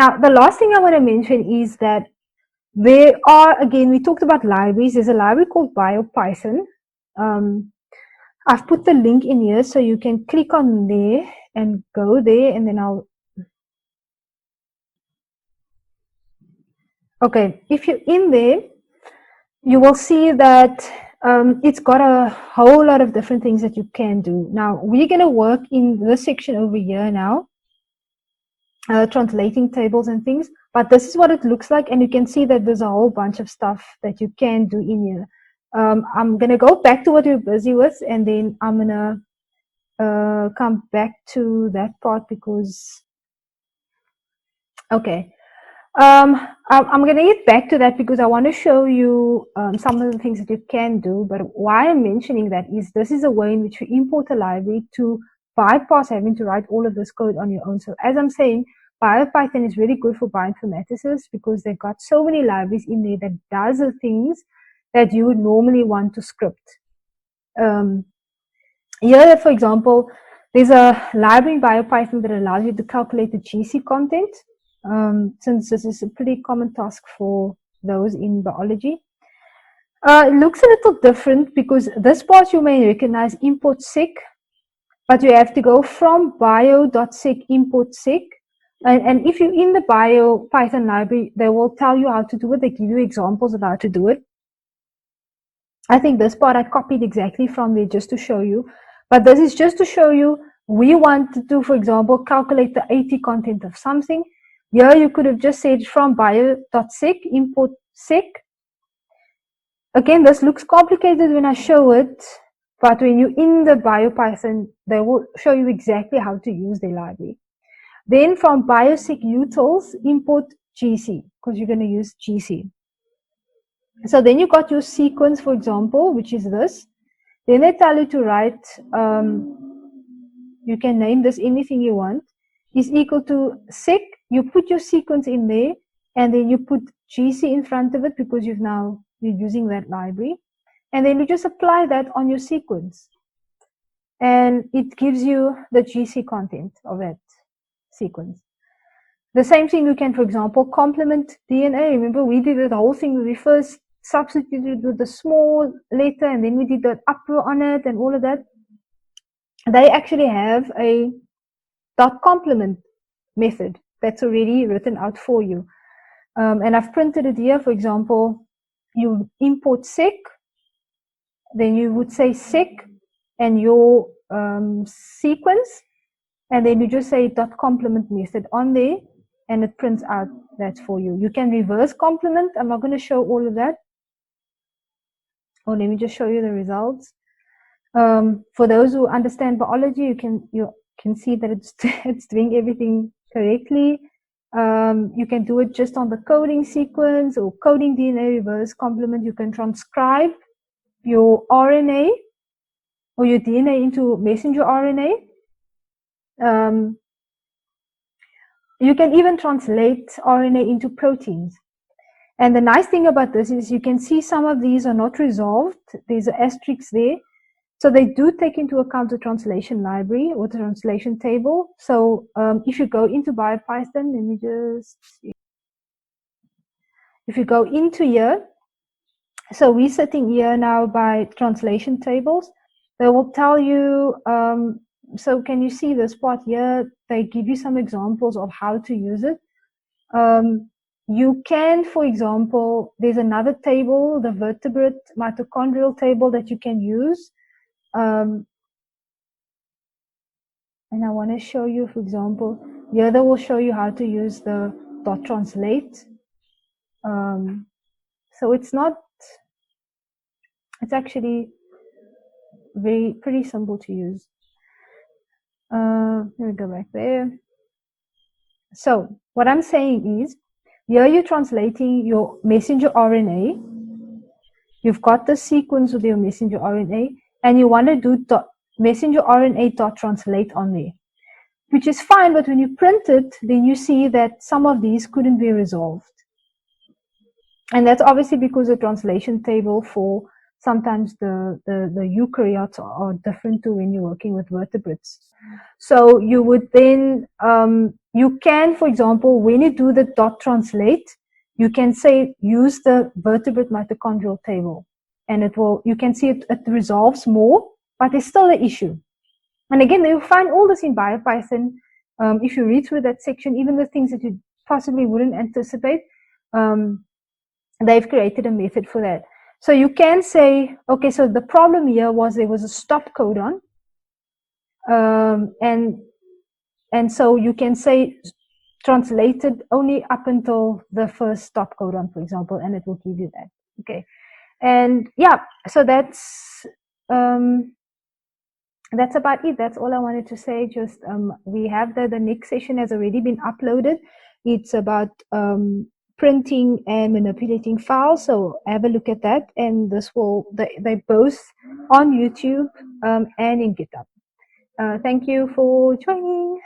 Now, the last thing I want to mention is that there are, again, we talked about libraries. There's a library called BioPython. I've put the link in here so you can click on there and go there, and then okay, if you're in there, you will see that it's got a whole lot of different things that you can do. Now, we're going to work in this section over here now, translating tables and things, but this is what it looks like, and you can see that there's a whole bunch of stuff that you can do in here. I'm going to go back to what we're busy with, and then I'm going to come back to that part because, okay. I'm going to get back to that because I want to show you some of the things that you can do. But why I'm mentioning that is this is a way in which you import a library to bypass having to write all of this code on your own. So as I'm saying, BioPython is really good for bioinformaticists because they've got so many libraries in there that does the things that you would normally want to script. Here, for example, there's a library in BioPython that allows you to calculate the GC content. Since this is a pretty common task for those in biology. It looks a little different because this part you may recognize import seq, but you have to go from bio.seq import seq. And if you're in the BioPython library, they will tell you how to do it. They give you examples of how to do it. I think this part I copied exactly from there just to show you. But this is just to show you we want to, for example, calculate the AT content of something. Here you could have just said from bio.seq import seq. Again, this looks complicated when I show it, but when you're in the BioPython, they will show you exactly how to use their library. Then from bioseq utils, import GC, because you're going to use GC. So then you got your sequence, for example, which is this. Then they tell you to write, you can name this anything you want, is equal to seq. You put your sequence in there, and then you put GC in front of it because you're using that library. And then you just apply that on your sequence. And it gives you the GC content of that sequence. The same thing you can, for example, complement DNA. Remember, we did the whole thing. We first substituted with the small letter, and then we did the upper on it and all of that. They actually have a dot complement method that's already written out for you. And I've printed it here. For example, you import seq, then you would say seq and your sequence, and then you just say dot complement method on there, and it prints out that for you. You can reverse complement. I'm not going to show all of that. Or let me just show you the results. For those who understand biology, you can see that it's doing everything correctly. You can do it just on the coding sequence or coding DNA reverse complement. You can transcribe your RNA or your DNA into messenger RNA. You can even translate RNA into proteins. And the nice thing about this is you can see some of these are not resolved. There's an asterisk there. So they do take into account the translation library or the translation table. So if you go into BioPython, let me just see. If you go into here, so we're sitting here now by translation tables. They will tell you, so can you see this part here? They give you some examples of how to use it. You can, for example, there's another table, the vertebrate mitochondrial table that you can use. And I want to show you, for example, here they will show you how to use the dot translate. So it's actually pretty simple to use. Let me go back there. So what I'm saying is, here you're translating your messenger RNA. You've got the sequence with your messenger RNA, and you want to do messenger RNA dot translate on there, which is fine. But when you print it, then you see that some of these couldn't be resolved. And that's obviously because the translation table for sometimes the eukaryotes are different to when you're working with vertebrates. So you would then, you can, for example, when you do the dot translate, you can say use the vertebrate mitochondrial table, and it will, you can see it resolves more, but there's still an issue. And again, you'll find all this in BioPython. If you read through that section, even the things that you possibly wouldn't anticipate, they've created a method for that. So you can say, okay, so the problem here was there was a stop codon, and so you can say translated only up until the first stop codon, for example, and it will give you that. Okay, and yeah, so that's about it. That's all I wanted to say. Just we have the next session has already been uploaded. It's about printing and manipulating files, so have a look at that, and this will, they're both on YouTube and in GitHub. Thank you for joining.